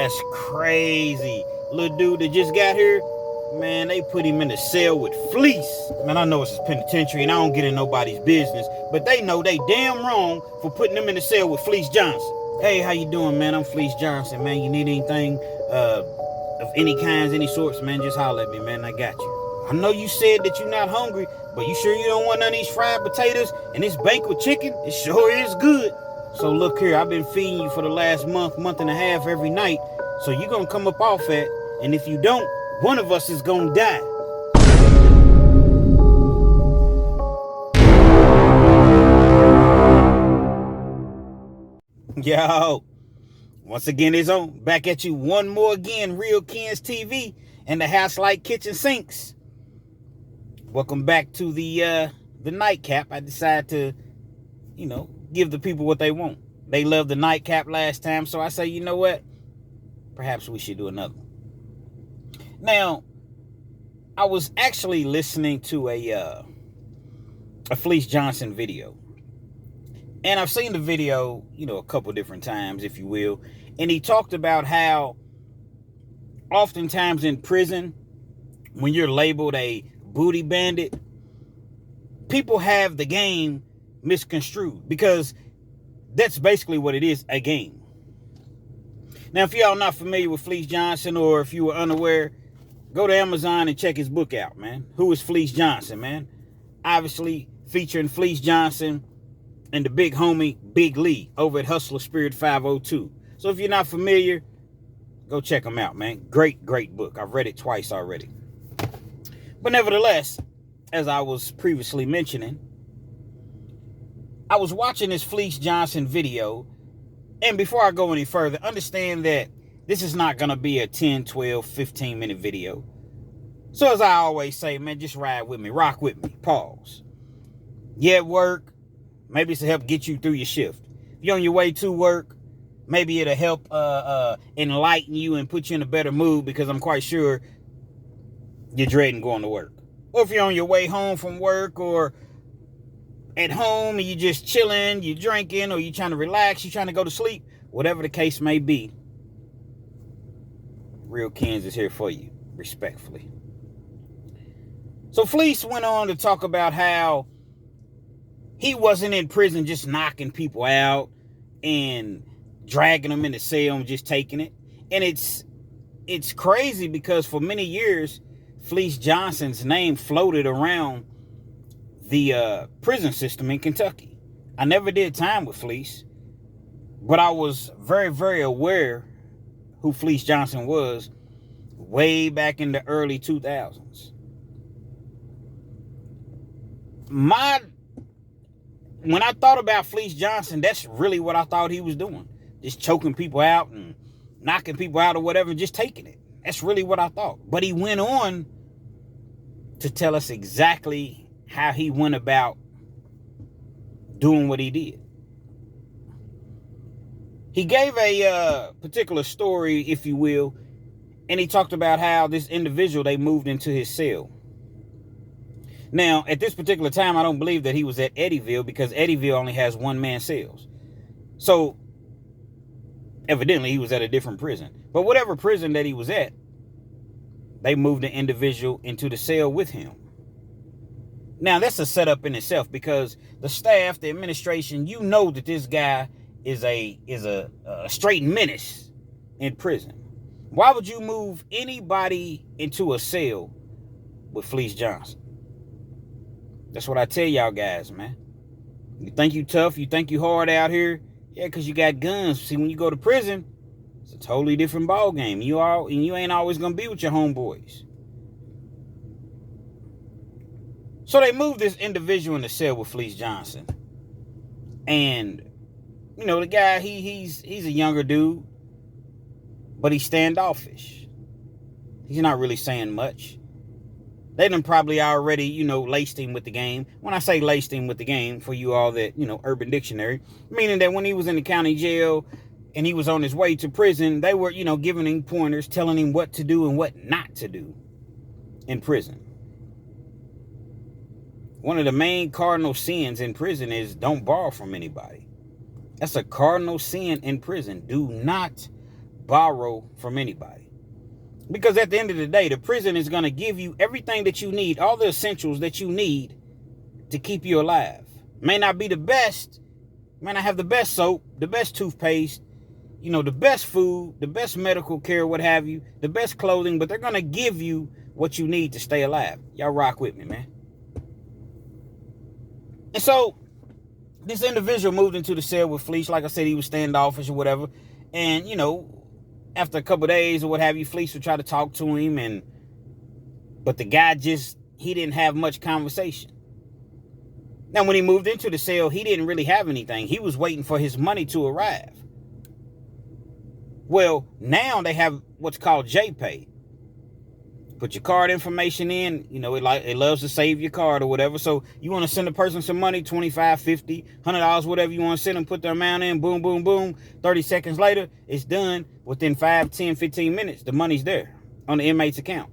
That's crazy. Little dude that just got here, man, they put him in a cell with Fleece. Man, I know it's a penitentiary and I don't get in nobody's business, but they know they damn wrong for putting him in a cell with Fleecejohnson. Hey, how you doing, man? I'm Fleecejohnson, man. You need anything of any kinds, any sorts, man, just holler at me, man. I got you. I know you said that you're not hungry, but you sure you don't want none of these fried potatoes and this banquet chicken? It sure is good. So look here, I've been feeding you for the last month and a half every night. So you're going to come up off that. And if you don't, one of us is going to die. Yo, once again, it's on. Back at you one more again, Real Kens TV and the House Like Kitchen Sinks. Welcome back to the nightcap. I decided to, give the people what they want. They loved the nightcap last time, so I say, you know what? Perhaps we should do another one. Now, I was actually listening to a Fleecejohnson video. And I've seen the video, a couple different times, if you will. And he talked about how oftentimes in prison, when you're labeled a booty bandit, people have the game misconstrued because that's basically what it is, a game. Now, if y'all not familiar with Fleecejohnson, or if you were unaware, go to Amazon and check his book out, man. Who is Fleecejohnson, man? Obviously featuring Fleecejohnson and the big homie, Big Lee, over at Hustler Spirit 502. So if you're not familiar, go check him out, man. Great, great book. I've read it twice already. But nevertheless, as I was previously mentioning, I was watching this Fleecejohnson video, and before I go any further, understand that this is not going to be a 10, 12, 15-minute video. So as I always say, man, just ride with me, rock with me, pause. You at work, maybe it's to help get you through your shift. If you're on your way to work, maybe it'll help enlighten you and put you in a better mood, because I'm quite sure you're dreading going to work. Or if you're on your way home from work, or at home and you're just chilling, you're drinking, or you're trying to relax, you're trying to go to sleep, whatever the case may be, Real Kens is here for you, respectfully. So Fleece went on to talk about how he wasn't in prison just knocking people out and dragging them in the cell and just taking it. And it's crazy because for many years, Fleecejohnson's name floated around the prison system in Kentucky. I never did time with Fleece, but I was very, very aware who Fleecejohnson was way back in the early 2000s. When I thought about Fleecejohnson, that's really what I thought he was doing. Just choking people out and knocking people out or whatever, just taking it. That's really what I thought. But he went on to tell us exactly how he went about doing what he did. He gave a particular story, if you will, and he talked about how this individual, they moved into his cell. Now, at this particular time, I don't believe that he was at Eddyville, because Eddyville only has one-man cells. So, evidently, he was at a different prison. But whatever prison that he was at, they moved the individual into the cell with him. Now, that's a setup in itself, because the staff, the administration, you know that this guy is a straight menace in prison. Why would you move anybody into a cell with Fleecejohnson? That's what I tell y'all guys, man. You think you tough, you think you hard out here? Yeah, because you got guns. See, when you go to prison, it's a totally different ball game. You ain't always going to be with your homeboys. So they moved this individual in the cell with Fleecejohnson. And, the guy, he's a younger dude, but he's standoffish. He's not really saying much. They done probably already, laced him with the game. When I say laced him with the game, for you all that, Urban Dictionary, meaning that when he was in the county jail and he was on his way to prison, they were, giving him pointers, telling him what to do and what not to do in prison. One of the main cardinal sins in prison is don't borrow from anybody. That's a cardinal sin in prison. Do not borrow from anybody. Because at the end of the day, the prison is going to give you everything that you need, all the essentials that you need to keep you alive. May not be the best, may not have the best soap, the best toothpaste, the best food, the best medical care, what have you, the best clothing, but they're going to give you what you need to stay alive. Y'all rock with me, man. And so this individual moved into the cell with Fleece. Like I said, he was standoffish or whatever. And, after a couple of days or what have you, Fleece would try to talk to him, but the guy he didn't have much conversation. Now, when he moved into the cell, he didn't really have anything. He was waiting for his money to arrive. Well, now they have what's called JPay. Put your card information in, it loves to save your card or whatever. So you want to send a person some money, $25, $50, $100, whatever you want to send them, put their amount in, boom, boom, boom. 30 seconds later, it's done. Within 5, 10, 15 minutes, the money's there on the inmate's account.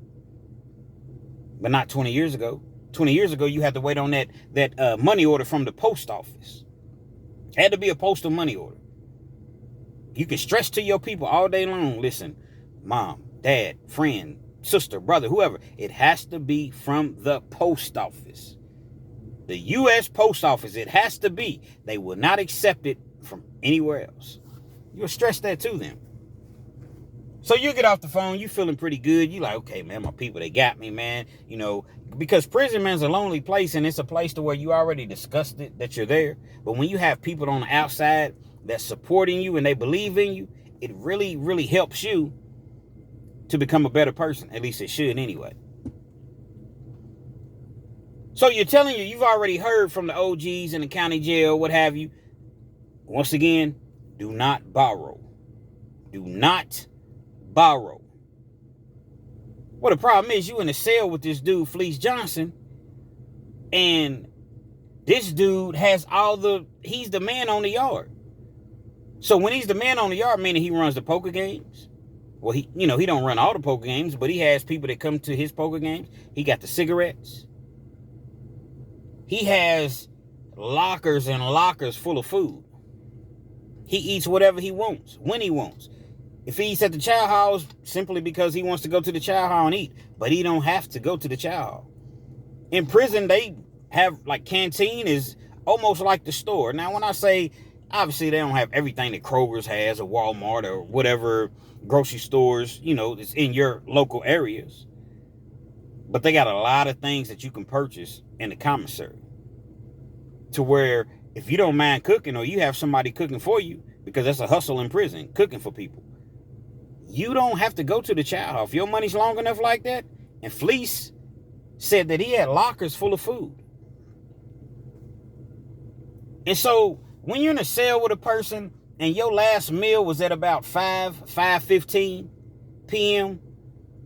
But not 20 years ago. 20 years ago, you had to wait on that money order from the post office. It had to be a postal money order. You can stress to your people all day long, listen, mom, dad, friend, sister, brother, whoever, it has to be from the post office. The U.S. Post Office, it has to be. They will not accept it from anywhere else. You'll stress that to them. So you get off the phone, you feeling pretty good. You like, okay, man, my people, they got me, man. Because prison, man's a lonely place, and it's a place to where you already discussed it, that you're there. But when you have people on the outside that's supporting you and they believe in you, it really, really helps you to become a better person. At least it should anyway. So you've already heard from the OGs in the county jail, what have you. Once again, do not borrow. Do not borrow. Well, the problem is you in a cell with this dude, Fleecejohnson, and this dude he's the man on the yard. So when he's the man on the yard, meaning he runs the poker games. Well, he don't run all the poker games, but he has people that come to his poker games. He got the cigarettes. He has lockers and lockers full of food. He eats whatever he wants, when he wants. If he eats at the chow house, simply because he wants to go to the chow hall and eat. But he don't have to go to the chow hall. In prison, they have, canteen is almost like the store. Now, when I say, obviously, they don't have everything that Kroger's has or Walmart or whatever grocery stores, it's in your local areas. But they got a lot of things that you can purchase in the commissary. To where if you don't mind cooking or you have somebody cooking for you, because that's a hustle in prison, cooking for people, you don't have to go to the chow hall. If your money's long enough like that, and Fleece said that he had lockers full of food. And so when you're in a cell with a person and your last meal was at about 5:15 p.m.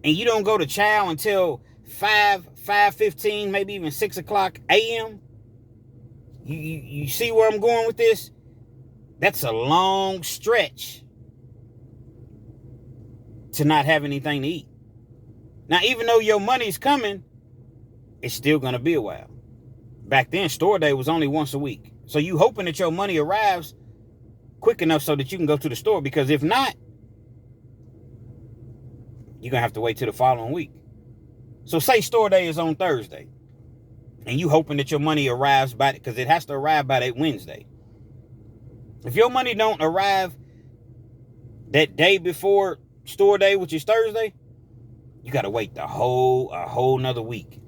and you don't go to chow until 5:15, maybe even 6 o'clock a.m., you see where I'm going with this? That's a long stretch to not have anything to eat. Now, even though your money's coming, it's still going to be a while. Back then, store day was only once a week. So you hoping that your money arrives quick enough so that you can go to the store. Because if not, you're going to have to wait till the following week. So say store day is on Thursday. And you hoping that your money arrives because it has to arrive by that Wednesday. If your money don't arrive that day before store day, which is Thursday, you got to wait a whole nother week.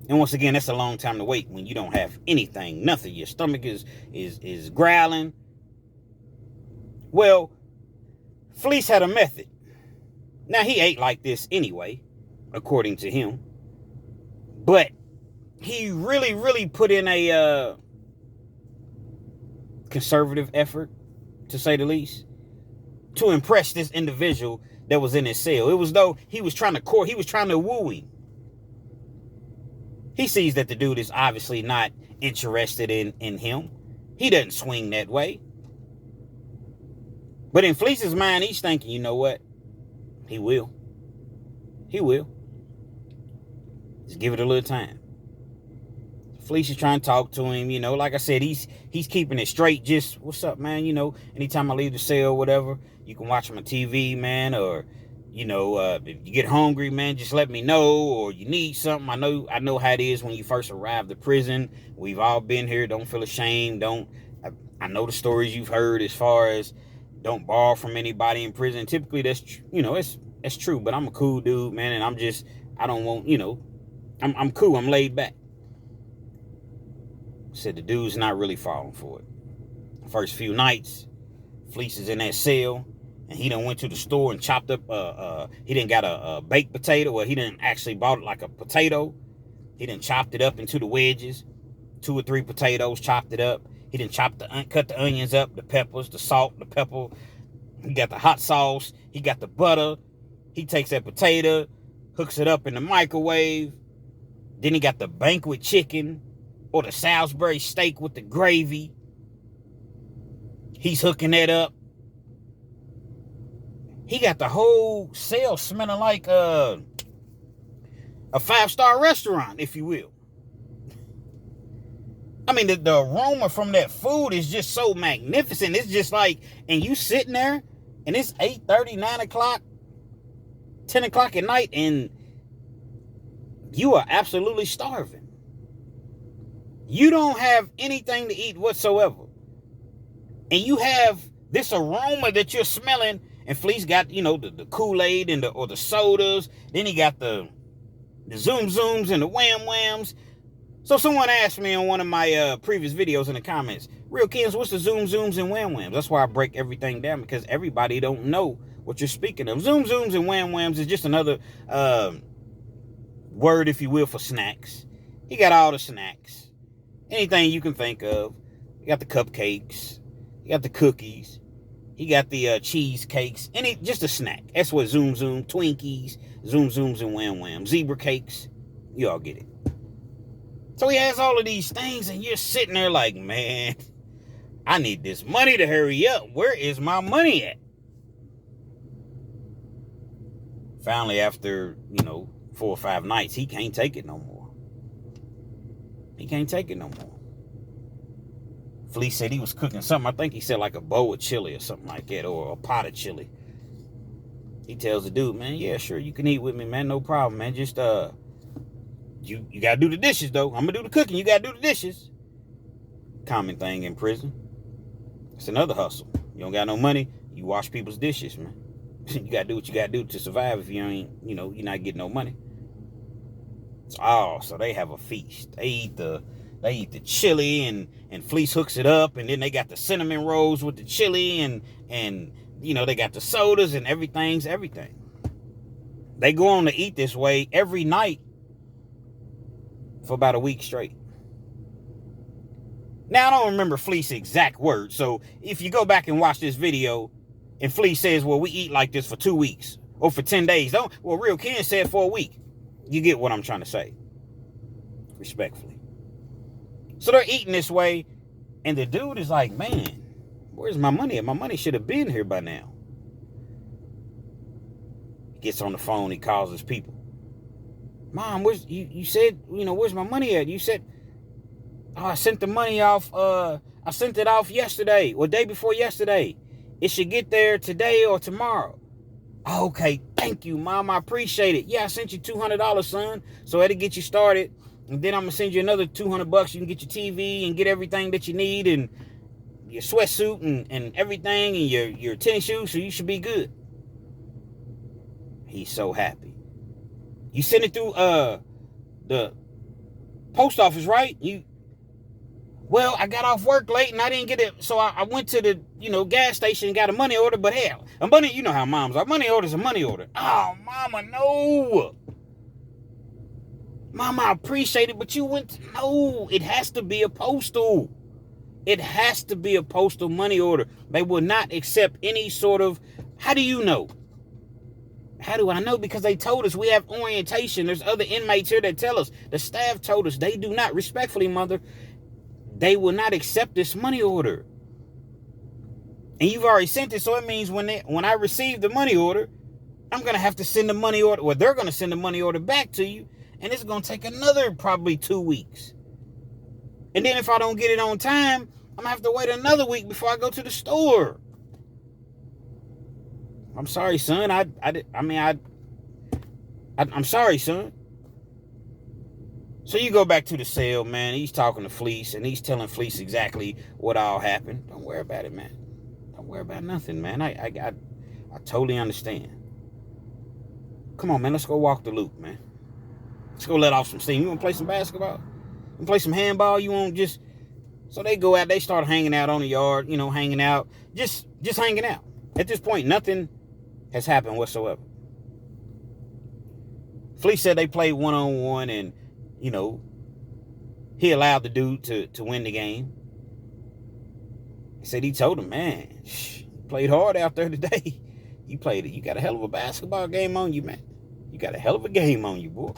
And once again, that's a long time to wait when you don't have anything, nothing. Your stomach is growling. Well, Fleece had a method. Now, he ate like this anyway, according to him. But he really, really put in a conservative effort, to say the least, to impress this individual that was in his cell. It was though he was trying to woo him. He sees that the dude is obviously not interested in him. He doesn't swing that way. But in Fleece's mind, he's thinking, you know what? He will. He will. Just give it a little time. Fleece is trying to talk to him, like I said, he's keeping it straight. Just, what's up, man? Anytime I leave the cell or whatever, you can watch my TV, man, or, if you get hungry, man, just let me know, or you need something. I know how it is when you first arrive to prison. We've all been here. Don't feel ashamed. I know the stories you've heard as far as don't borrow from anybody in prison. Typically, that's true, but I'm a cool dude, man, and I don't want, I'm cool. I'm laid back. Said the dude's not really falling for it. First few nights, Fleece is in that cell, and he done went to the store and chopped up, he done got a baked potato, or he done actually bought it like a potato. He done chopped it up into the wedges, 2 or 3 potatoes, chopped it up. He done cut the onions up, the peppers, the salt, the pepper. He got the hot sauce. He got the butter. He takes that potato, hooks it up in the microwave. Then he got the banquet chicken, or the Salisbury steak with the gravy. He's hooking that up. He got the whole cell smelling like a 5-star restaurant, if you will. I mean, the aroma from that food is just so magnificent. It's just like, and you sitting there, and it's 8:30, 9 o'clock, 10 o'clock at night, and you are absolutely starving. You don't have anything to eat whatsoever. And you have this aroma that you're smelling. And Fleece got, the Kool-Aid or the sodas. Then he got the Zoom Zooms and the Wham Whams. So someone asked me on one of my previous videos in the comments, Real Kens, what's the Zoom Zooms and Wham Whams? That's why I break everything down, because everybody don't know what you're speaking of. Zoom Zooms and Wham Whams is just another word, if you will, for snacks. He got all the snacks. Anything you can think of. You got the cupcakes. You got the cookies. He got the cheesecakes. Just a snack. That's what Zoom Zoom, Twinkies, Zoom Zooms and Wham Wham, zebra cakes. You all get it. So he has all of these things, and you're sitting there like, man, I need this money to hurry up. Where is my money at? Finally, after, 4 or 5 nights, he can't take it no more. He can't take it no more. Fleece said he was cooking something. I think he said like a bowl of chili or something like that, or a pot of chili. He tells the dude, man, yeah, sure, you can eat with me, man, no problem, man. Just you gotta do the dishes though. I'm gonna do the cooking. You gotta do the dishes. Common thing in prison. It's another hustle. You don't got no money, you wash people's dishes, man. You gotta do what you gotta do to survive. If you ain't, you're not getting no money. So they have a feast. They eat the chili, and Fleece hooks it up, and then they got the cinnamon rolls with the chili, and they got the sodas, and everything. They go on to eat this way every night for about a week straight. Now, I don't remember Fleece's exact words, so if you go back and watch this video, and Fleece says, well, we eat like this for 2 weeks, or for 10 days. Real Ken said for a week. You get what I'm trying to say. Respectfully. So they're eating this way, and the dude is like, man, where's my money? My money should have been here by now. He gets on the phone, he calls his people. Mom, you said, where's my money at? You said, I sent the money off, I sent it off yesterday, or day before yesterday. It should get there today or tomorrow. Okay, thank you, Mom. I appreciate it. Yeah, I sent you $200, son. So that'll get you started. And then I'm going to send you another $200. You can get your TV and get everything that you need, and your sweatsuit and everything, and your tennis shoes, so you should be good. He's so happy. You sent it through the post office, right? Well, I got off work late and I didn't get it, so I went to the, gas station and got a money order, but hell, a money, you know how moms are. Money order's a money order. Oh, Mama, no. Mama, I appreciate it, but no, it has to be a postal. It has to be a postal money order. They will not accept any sort of, how do you know? How do I know? Because they told us we have orientation. There's other inmates here that tell us. The staff told us they do not, respectfully, mother, they will not accept this money order. And you've already sent it, so it means when I receive the money order, I'm going to have to send the money order, or they're going to send the money order back to you, and it's going to take another probably 2 weeks. And then if I don't get it on time, I'm going to have to wait another week before I go to the store. I'm sorry, son. I'm sorry, son. So you go back to the cell, man. He's talking to Fleece, and he's telling Fleece exactly what all happened. Don't worry about it, man. Don't worry about nothing, man. I totally understand. Come on, man. Let's go walk the loop, man. Let's go let off some steam. You want to play some basketball? You want to play some handball? You want just... So they go out. They start hanging out on the yard, hanging out. Just hanging out. At this point, nothing has happened whatsoever. Fleece said they played one-on-one, and, he allowed the dude to win the game. He said he told him, man, you played hard out there today. You got a hell of a basketball game on you, man. You got a hell of a game on you, boy.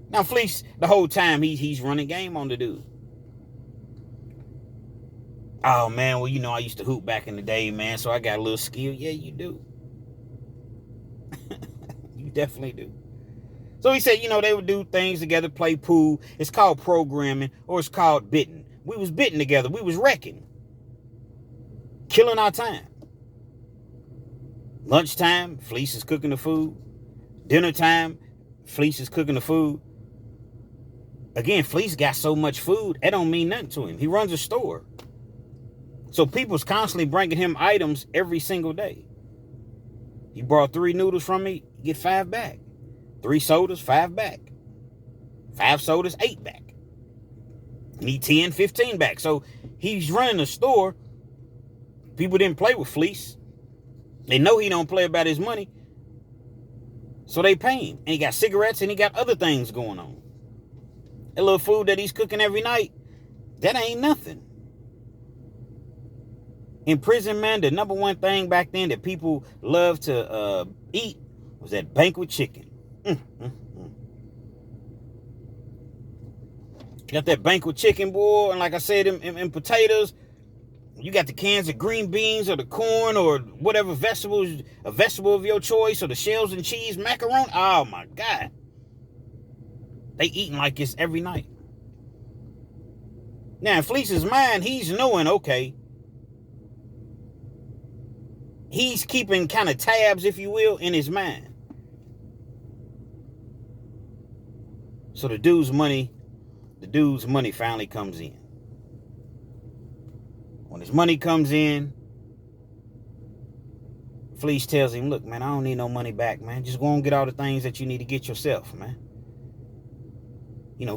Now, Fleece, the whole time, he's running game on the dude. Oh, man, well, I used to hoop back in the day, man, so I got a little skill. Yeah, you do. You definitely do. So he said, they would do things together, play pool. It's called programming, or it's called bitting. We was bitting together. We was wrecking. Killing our time. Lunchtime, Fleece is cooking the food. Dinner time, Fleece is cooking the food. Again, Fleece got so much food, it don't mean nothing to him. He runs a store. So people's constantly bringing him items every single day. He brought 3 noodles from me, you get 5 back. 3 sodas, 5 back. 5 sodas, 8 back. Need 10, 15 back. So he's running a store. People didn't play with Fleece. They know he don't play about his money. So they pay him. And he got cigarettes and he got other things going on. That little food that he's cooking every night, that ain't nothing. In prison, man, the number one thing back then that people loved to eat was that banquet chicken. Got that banquet chicken, boy, and like I said, in potatoes, you got the cans of green beans or the corn or whatever vegetables, a vegetable of your choice, or the shells and cheese, macaroni. Oh, my God. They eating like this every night. Now, in Fleece's mind, he's knowing, okay, he's keeping kind of tabs, if you will, in his mind. So the dude's money finally comes in. When his money comes in, Fleece tells him, look, man, I don't need no money back, man. Just go and get all the things that you need to get yourself, man.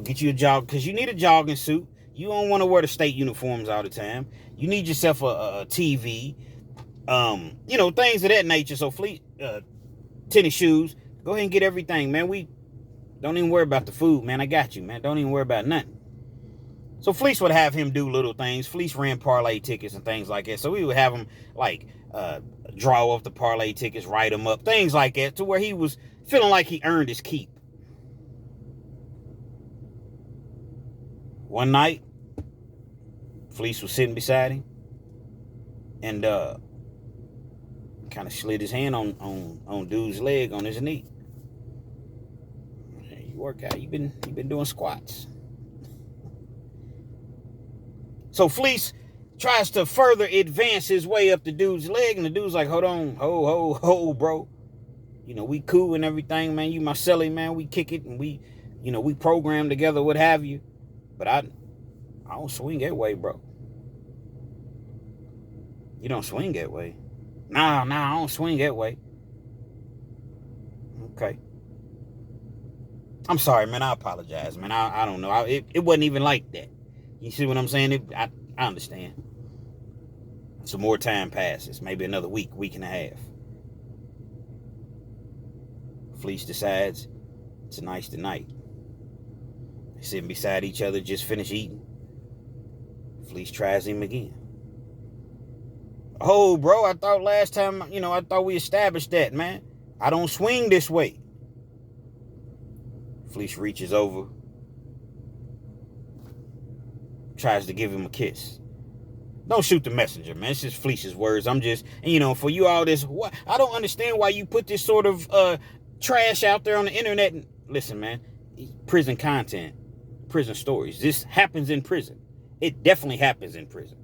Get you a jog, because you need a jogging suit. You don't want to wear the state uniforms all the time. You need yourself a TV. Things of that nature. So Fleece, tennis shoes, go ahead and get everything, man. We don't even worry about the food, man. I got you, man. Don't even worry about nothing. So Fleece would have him do little things. Fleece ran parlay tickets and things like that. So we would have him draw up the parlay tickets, write them up, things like that, to where he was feeling like he earned his keep. One night, Fleece was sitting beside him and kind of slid his hand on dude's leg, on his knee. Hey, you work out. You've been doing squats. So Fleece tries to further advance his way up the dude's leg, and the dude's like, hold on, ho, bro. We cool and everything, man. You my celly, man. We kick it and we program together, what have you. But I don't swing that way, bro. You don't swing that way. Nah, I don't swing that way. Okay. I'm sorry, man. I apologize, man. I don't know. It wasn't even like that. You see what I'm saying? I understand. Some more time passes. Maybe another week and a half. Fleece decides tonight's the night. They're sitting beside each other, just finished eating. Fleece tries him again. Oh, bro, I thought last time, I thought we established that, man. I don't swing this way. Fleece reaches over, tries to give him a kiss. Don't shoot the messenger, man. It's just Fleece's words. I'm just, for you all this, what? I don't understand why you put this sort of trash out there on the internet. Listen, man, prison content, prison stories. This happens in prison. It definitely happens in prison.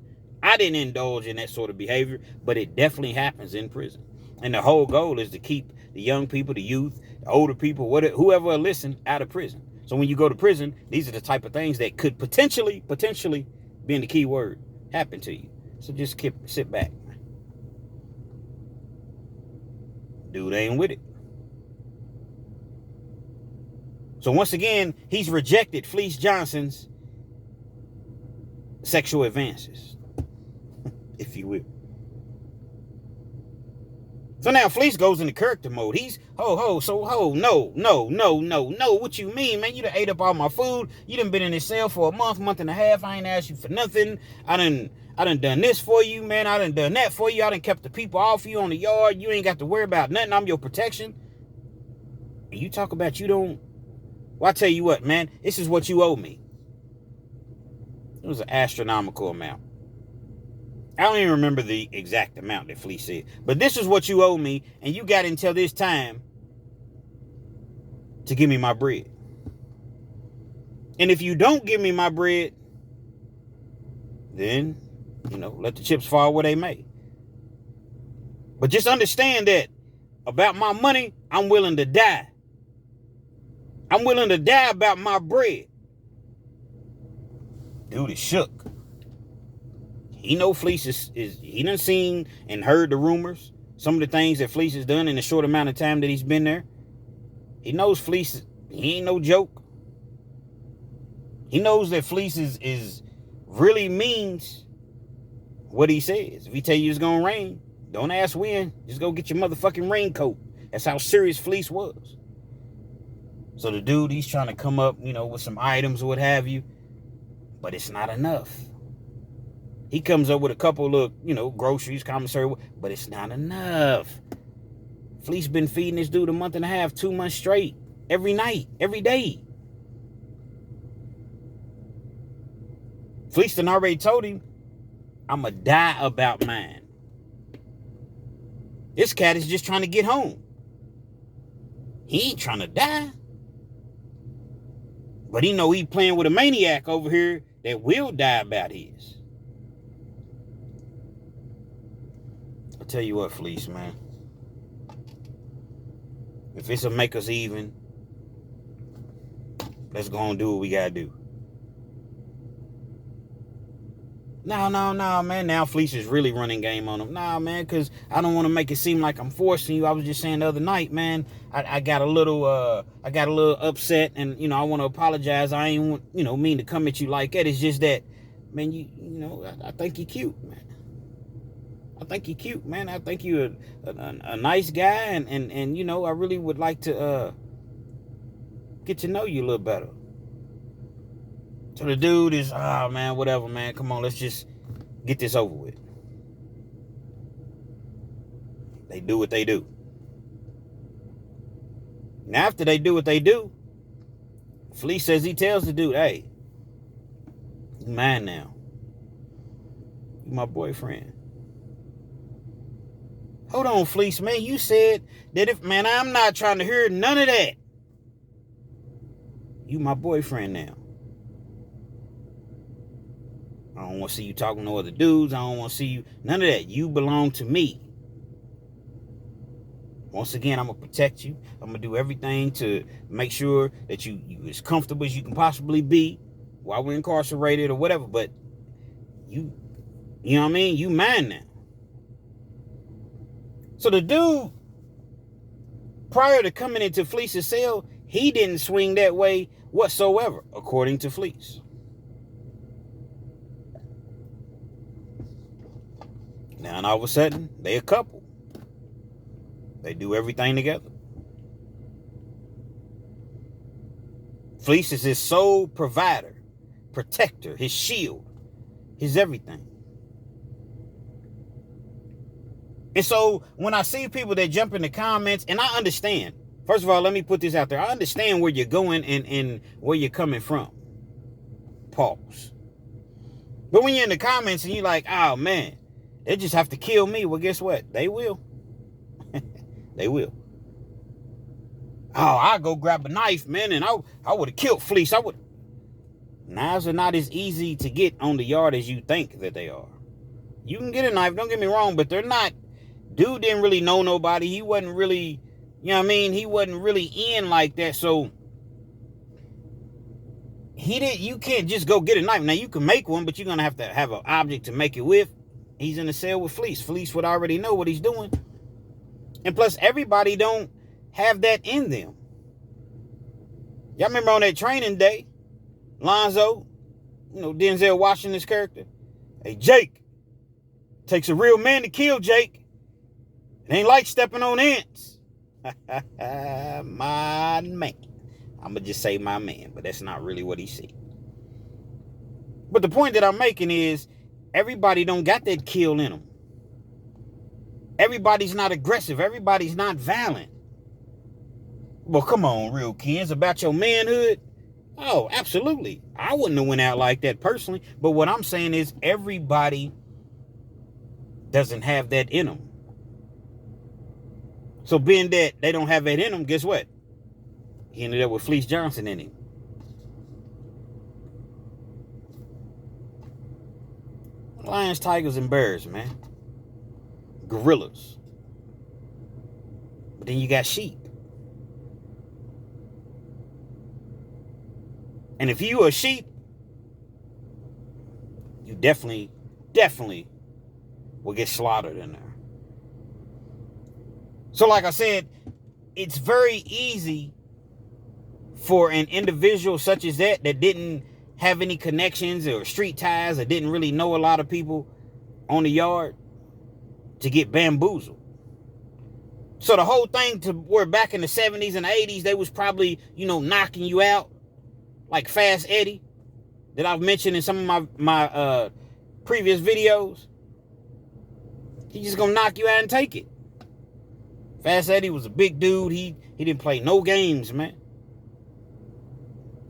I didn't indulge in that sort of behavior, but it definitely happens in prison. And the whole goal is to keep the young people, the youth, the older people, whoever will listen, out of prison. So when you go to prison, these are the type of things that could potentially, being the key word, happen to you. So just sit back. Dude ain't with it. So once again, he's rejected Fleecejohnson's sexual advances, if you will. So now Fleece goes into character mode. He's no, what you mean, man? You done ate up all my food. You done been in this cell for a month and a half. I ain't asked you for nothing. I done this for you, man. I done that for you. I done kept the people off you on the yard. You ain't got to worry about nothing. I'm your protection. And you talk about you don't. Well, I tell you what, man, this is what you owe me. It was an astronomical amount. I don't even remember the exact amount that Fleece said. But this is what you owe me, and you got until this time to give me my bread. And if you don't give me my bread, then, let the chips fall where they may. But just understand that about my money, I'm willing to die. I'm willing to die about my bread. Dude is shook. He know Fleece is he done seen and heard the rumors. Some of the things that Fleece has done in the short amount of time that he's been there. He knows Fleece, he ain't no joke. He knows that Fleece is really means what he says. If he tell you it's gonna rain, don't ask when. Just go get your motherfucking raincoat. That's how serious Fleece was. So the dude, he's trying to come up, with some items or what have you. But it's not enough. He comes up with a couple of, groceries, commissary, but it's not enough. Fleece been feeding this dude a month and a half, 2 months straight, every night, every day. Fleece done already told him, I'ma die about mine. This cat is just trying to get home. He ain't trying to die. But he know he playing with a maniac over here that will die about his. I tell you what, Fleece, man. If it's a make us even, let's go and do what we gotta do. No, man. Now Fleece is really running game on him. Nah, man, because I don't want to make it seem like I'm forcing you. I was just saying the other night, man, I got a little upset, and I want to apologize. I ain't mean to come at you like that. It's just that, man, I think you're cute, man. I think you're cute, man. I think you're a nice guy, and I really would like to get to know you a little better. So the dude is, man, whatever, man. Come on, let's just get this over with. They do what they do. Now, after they do what they do, Fleece says he tells the dude, hey, you mine now. You my boyfriend. Hold on, Fleece, man. You said that man, I'm not trying to hear none of that. You my boyfriend now. I don't want to see you talking to other dudes. I don't want to see you. None of that. You belong to me. Once again, I'm going to protect you. I'm going to do everything to make sure that you as comfortable as you can possibly be while we're incarcerated or whatever. But you know what I mean? You mine now. So the dude, prior to coming into Fleece's cell, he didn't swing that way whatsoever, according to Fleece. Now, and all of a sudden, they a couple. They do everything together. Fleece is his sole provider, protector, his shield, his everything. And so when I see people that jump in the comments, and I understand, first of all, let me put this out there. I understand where you're going and where you're coming from. Pause. But when you're in the comments and you're like, oh man, they just have to kill me. Well, guess what? They will. They will. Oh, I'll go grab a knife, man, and I would have killed Fleece. Knives are not as easy to get on the yard as you think that they are. You can get a knife, don't get me wrong, but they're not. Dude didn't really know nobody. He wasn't really, you know what I mean? He wasn't really in like that. So you can't just go get a knife. Now you can make one, but you're gonna have to have an object to make it with. He's in the cell with Fleece. Fleece would already know what he's doing. And plus, everybody don't have that in them. Y'all remember on that training day, Lonzo, Denzel Washington's character? Hey, Jake. Takes a real man to kill Jake. It ain't like stepping on ants. My man. I'm going to just say my man, but that's not really what he said. But the point that I'm making is everybody don't got that kill in them. Everybody's not aggressive. Everybody's not violent. Well, come on, real kids, about your manhood. Oh, absolutely. I wouldn't have went out like that personally. But what I'm saying is everybody doesn't have that in them. So being that they don't have that in them, guess what? He ended up with Fleecejohnson in him. Lions, tigers, and bears, man. Gorillas. But then you got sheep. And if you a sheep, you definitely will get slaughtered in there. So like I said, it's very easy for an individual such as that didn't have any connections or street ties or didn't really know a lot of people on the yard to get bamboozled. So the whole thing to where back in the 70s and 80s, they was probably, knocking you out like Fast Eddie that I've mentioned in some of my previous videos. He just gonna knock you out and take it. Fast Eddie was a big dude. He didn't play no games, man.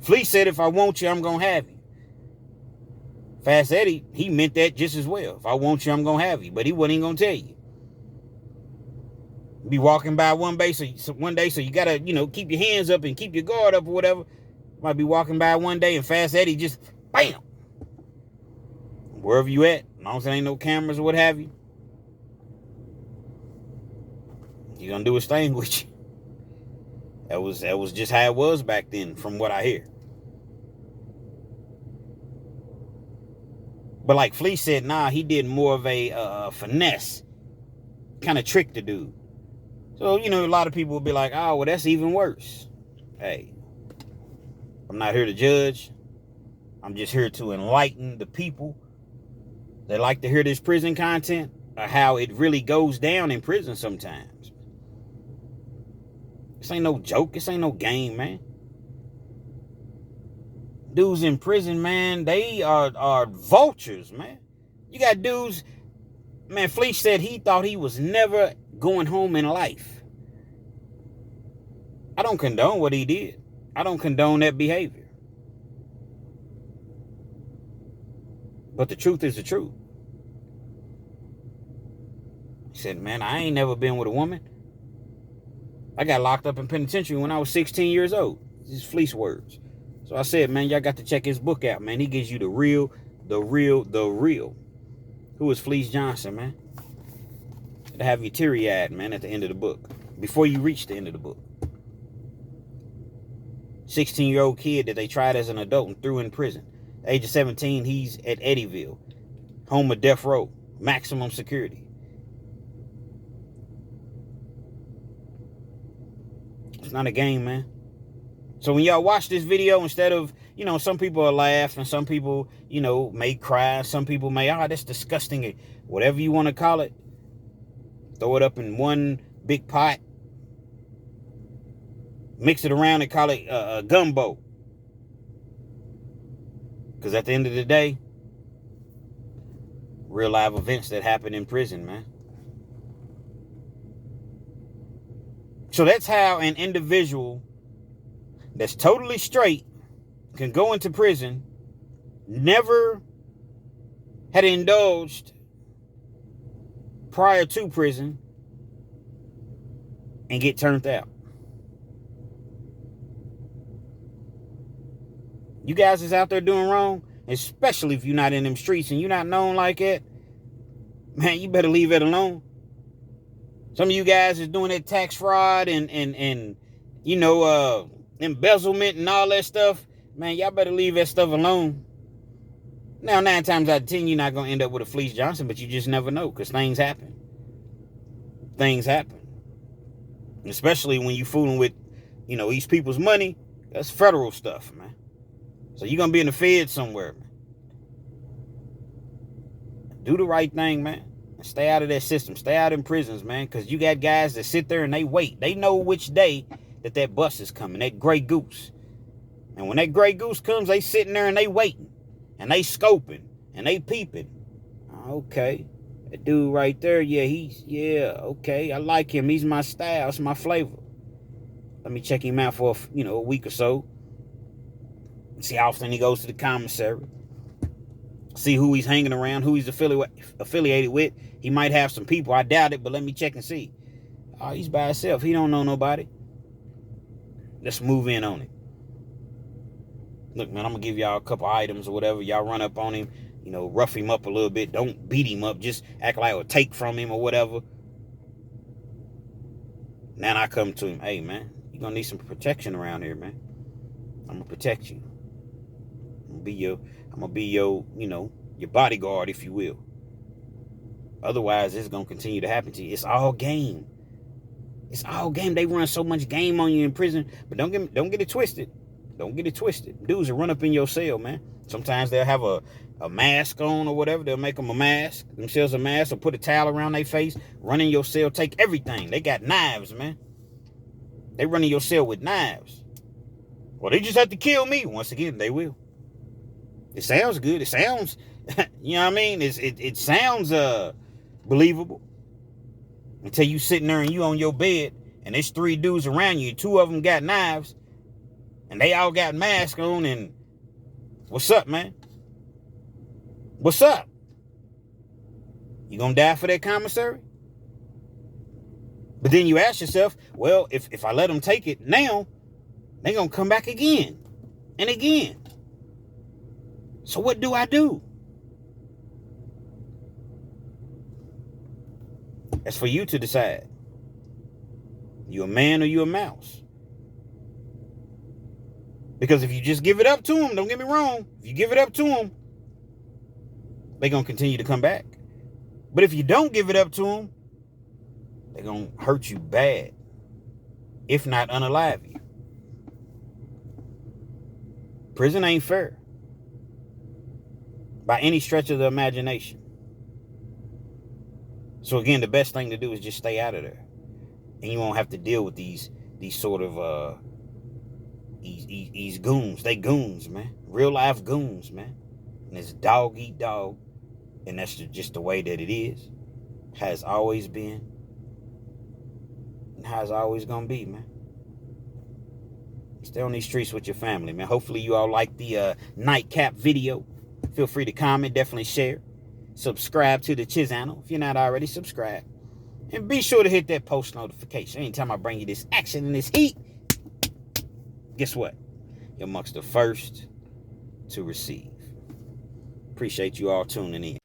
Fleece said, if I want you, I'm gonna have you. Fast Eddie, he meant that just as well. If I want you, I'm gonna have you. But he wasn't even gonna tell you. Be walking by one day, so you gotta, keep your hands up and keep your guard up or whatever. Might be walking by one day and Fast Eddie just, bam! Wherever you at, as long as there ain't no cameras or what have you, he gonna do his thing with you. That was just how it was back then, from what I hear. But like Fleece said, nah, he did more of a finesse, kind of trick the dude. So, a lot of people will be like, oh, well, that's even worse. Hey, I'm not here to judge. I'm just here to enlighten the people that like to hear this prison content, or how it really goes down in prison sometimes. This ain't no joke. This ain't no game, man. Dudes in prison, man, they are vultures, man. You got dudes, man, Fleece said he thought he was never going home in life. I don't condone what he did. I don't condone that behavior. But the truth is the truth. He said, man, I ain't never been with a woman. I got locked up in penitentiary when I was 16 years old. These Fleece words. So I said, man, y'all got to check his book out, man. He gives you the real. Who is Fleecejohnson, man? It'll have you teary-eyed, man, at the end of the book. Before you reach the end of the book. 16-year-old kid that they tried as an adult and threw in prison. Age of 17, he's at Eddyville. Home of death row. Maximum security. It's not a game, man. So when y'all watch this video, instead of, some people will laugh and some people, may cry. Some people may, that's disgusting. Whatever you want to call it. Throw it up in one big pot. Mix it around and call it a gumbo. Because at the end of the day, real live events that happen in prison, man. So that's how an individual that's totally straight can go into prison, never had indulged prior to prison, and get turned out. You guys is out there doing wrong, especially if you're not in them streets and you're not known like that, man, you better leave it alone. Some of you guys is doing that tax fraud and embezzlement and all that stuff. Man, y'all better leave that stuff alone. Now, 9 times out of 10, you're not going to end up with a Fleecejohnson, but you just never know because things happen. Things happen. Especially when you fooling with, these people's money. That's federal stuff, man. So you're going to be in the Fed somewhere, man. Do the right thing, man. And stay out of that system. Stay out in prisons, man, because you got guys that sit there and they wait. They know which day that bus is coming, that gray goose. And when that gray goose comes, they sitting there and they waiting. And they scoping. And they peeping. Okay. That dude right there, okay. I like him. He's my style. It's my flavor. Let me check him out for, a week or so. See how often he goes to the commissary. See who he's hanging around, who he's affiliated with. He might have some people. I doubt it, but let me check and see. Oh, he's by himself. He don't know nobody. Let's move in on it. Look, man, I'm going to give y'all a couple items or whatever. Y'all run up on him, rough him up a little bit. Don't beat him up. Just act like I'll take from him or whatever. Then I come to him. Hey, man, you're going to need some protection around here, man. I'm going to protect you. I'm going to be your bodyguard, if you will. Otherwise, it's going to continue to happen to you. It's all game. It's all game. They run so much game on you in prison. But don't get it twisted. Don't get it twisted. Dudes will run up in your cell, man. Sometimes they'll have a mask on or whatever. They'll make them a mask, themselves a mask, or put a towel around their face, run in your cell, take everything. They got knives, man. They run in your cell with knives. Well, they just have to kill me. Once again, they will. It sounds good. It sounds, you know what I mean? It sounds believable. Until you sitting there and you on your bed and there's 3 dudes around you. 2 of them got knives. And they all got masks on, and what's up, man? What's up? You gonna die for that commissary? But then you ask yourself, well, if I let them take it now, they gonna come back again and again. So what do I do? That's for you to decide. You a man or you a mouse? Because if you just give it up to them, don't get me wrong, if you give it up to them, they're going to continue to come back. But if you don't give it up to them, they're going to hurt you bad, if not unalive you. Prison ain't fair by any stretch of the imagination. So again, the best thing to do is just stay out of there. And you won't have to deal with these sort of these goons. They goons, man. Real life goons, man. And it's dog eat dog. And that's just the way that it is. Has always been. And how's always gonna be, man. Stay on these streets with your family, man. Hopefully you all like the nightcap video. Feel free to comment, definitely share. Subscribe to the channel if you're not already subscribed. And be sure to hit that post notification. Anytime I bring you this action and this heat, guess what? You're amongst the first to receive. Appreciate you all tuning in.